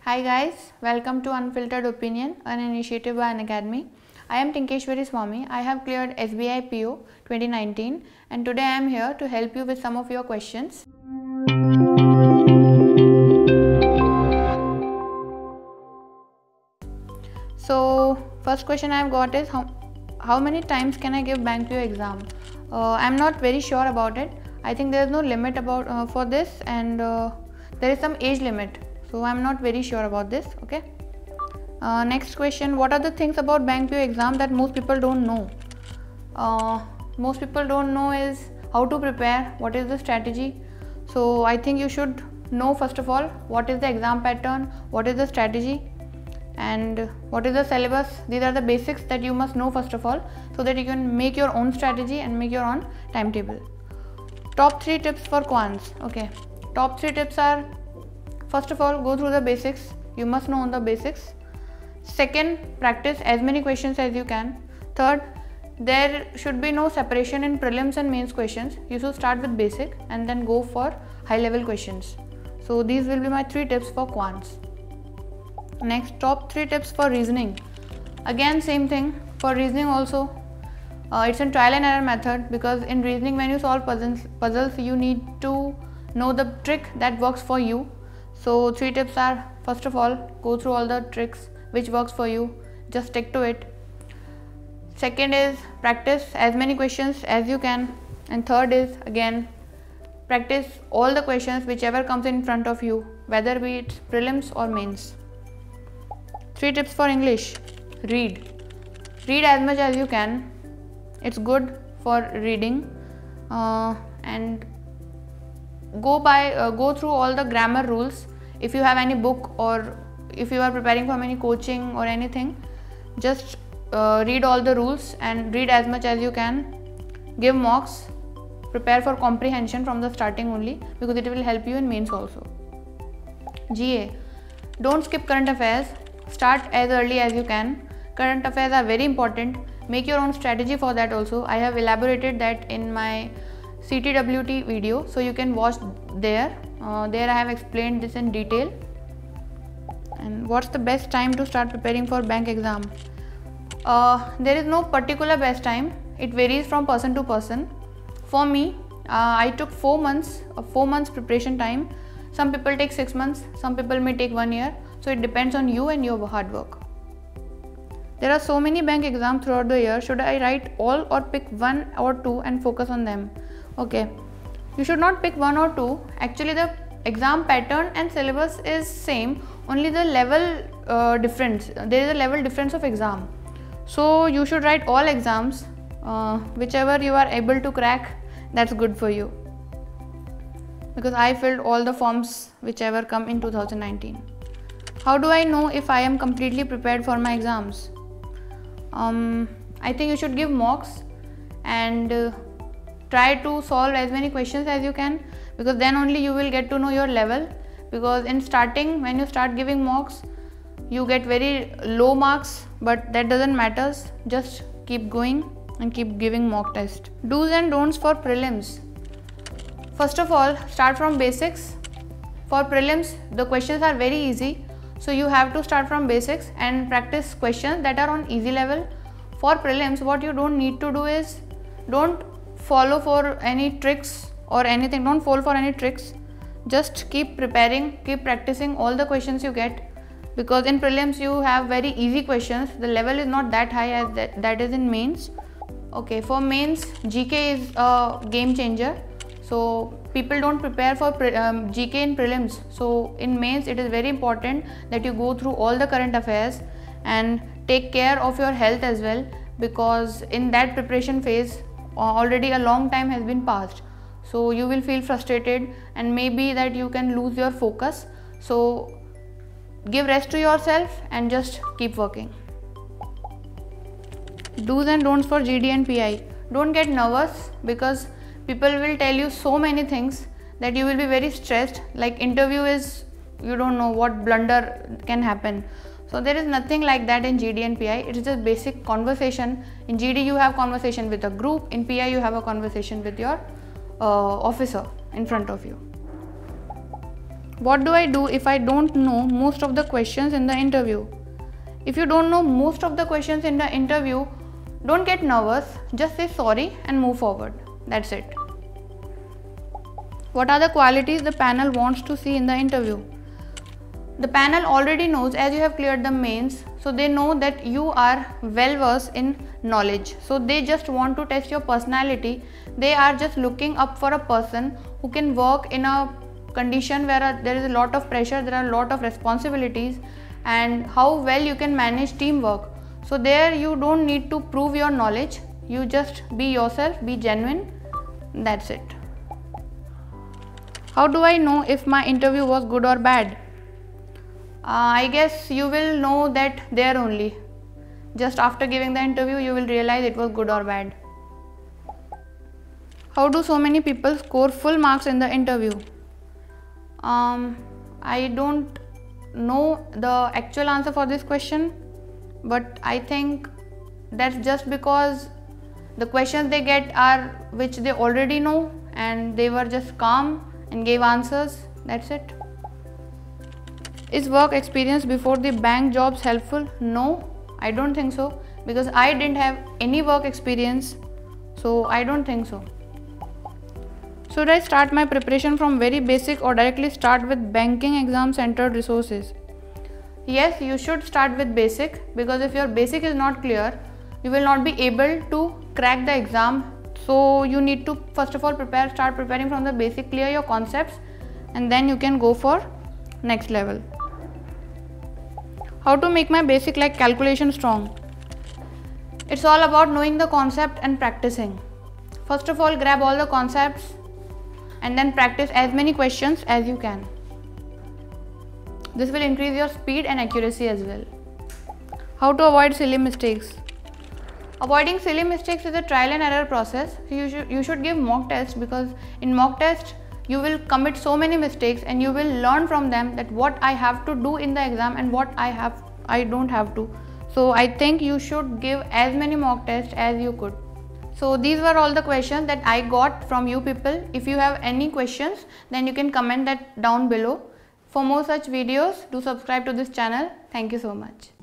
Hi guys, welcome to Unfiltered Opinion, an initiative by Unacademy. I am Tinkeshwari Swami. I have cleared SBI PO 2019 and today I am here to help you with some of your questions. So first question I have got is how many times can I give bank PO exam? I am not very sure about it. I think there is no limit about for this and there is some age limit. So I am not very sure about this. Okay. Next question, what are the things about bank PO exam that most people don't know? Most people don't know is how to prepare, what is the strategy. So I think you should know first of all what is the exam pattern, what is the strategy and what is the syllabus. These are the basics that you must know first of all so that you can make your own strategy and make your own timetable. Top 3 tips for quants. Okay, top 3 tips are, first of all, go through the basics. You must know the basics. Second, practice as many questions as you can. Third, there should be no separation in prelims and mains questions. You should start with basic and then go for high level questions. So these will be my 3 tips for quants. Next, top 3 tips for reasoning. Again, same thing for reasoning also. It's a trial and error method because in reasoning when you solve puzzles you need to know the trick that works for you. So 3 tips are, first of all, go through all the tricks which works for you, just stick to it. Second is practice as many questions as you can, and third is again practice all the questions whichever comes in front of you, whether be it prelims or mains. 3 tips for English. Read as much as you can. It's good for reading and go through all the grammar rules. If you have any book or if you are preparing for any coaching or anything, just read all the rules and read as much as you can. Give mocks, prepare for comprehension from the starting only because it will help you in mains also. GA, don't skip current affairs. Start as early as you can. Current affairs are very important. Make your own strategy for that also. I have elaborated that in my CTWT video, so you can watch there. There I have explained this in detail. And what's the best time to start preparing for bank exam? There is no particular best time. It varies from person to person. For me, I took 4 months preparation time. Some people take 6 months, some people may take 1 year. So it depends on you and your hard work. There are so many bank exams throughout the year. Should I write all or pick 1 or 2 and focus on them? Okay, you should not pick 1 or 2. Actually, the exam pattern and syllabus is same. Only the level difference. There is a level difference of exam. So you should write all exams. Whichever you are able to crack, that's good for you. Because I filled all the forms whichever come in 2019. How do I know if I am completely prepared for my exams? I think you should give mocks and try to solve as many questions as you can because then only you will get to know your level. Because in starting, when you start giving mocks, you get very low marks, but that doesn't matter. Just keep going and keep giving mock test. Do's and don'ts for prelims. First of all, start from basics. For prelims, the questions are very easy. So you have to start from basics and practice questions that are on easy level. For prelims, what you don't need to do is don't follow for any tricks or anything. Don't fall for any tricks. Just keep preparing, keep practicing all the questions you get. Because in prelims you have very easy questions. The level is not that high as that is in mains. Okay, for mains, GK is a game changer. So people don't prepare for GK in prelims. So in mains it is very important that you go through all the current affairs and take care of your health as well, because in that preparation phase already a long time has been passed. So you will feel frustrated and maybe that you can lose your focus. So give rest to yourself and just keep working. Do's and don'ts for GD and PI. Don't get nervous because people will tell you so many things that you will be very stressed. Like interview is, you don't know what blunder can happen. So there is nothing like that in GD and PI. It is just basic conversation. In GD you have conversation with a group. In PI you have a conversation with your officer in front of you. What do I do if I don't know most of the questions in the interview? If you don't know most of the questions in the interview, don't get nervous, just say sorry and move forward. That's it. What are the qualities the panel wants to see in the interview? The panel already knows, as you have cleared the mains, so they know that you are well versed in knowledge. So they just want to test your personality. They are just looking up for a person who can work in a condition where there is a lot of pressure, there are a lot of responsibilities, and how well you can manage teamwork. So there you don't need to prove your knowledge, you just be yourself, be genuine, that's it. How do I know if my interview was good or bad? I guess you will know that there only. Just after giving the interview you will realize it was good or bad. How do so many people score full marks in the interview? I don't know the actual answer for this question, but I think that's just because the questions they get are which they already know and they were just calm and gave answers, that's it. Is work experience before the bank jobs helpful? No, I don't think so, because I didn't have any work experience, so I don't think so. Should I start my preparation from very basic or directly start with banking exam centered resources? Yes, you should start with basic, because if your basic is not clear, you will not be able to crack the exam. So you need to first of all start preparing from the basic, clear your concepts, and then you can go for next level. How to make my basic like calculation strong? It's all about knowing the concept and practicing. First of all, grab all the concepts and then practice as many questions as you can. This will increase your speed and accuracy as well. How to avoid silly mistakes? Avoiding silly mistakes is a trial and error process. You should give mock tests, because in mock test you will commit so many mistakes and you will learn from them that what I have to do in the exam and what I don't have to. So I think you should give as many mock tests as you could. So these were all the questions that I got from you people. If you have any questions, then you can comment that down below. For more such videos, do subscribe to this channel. Thank you so much.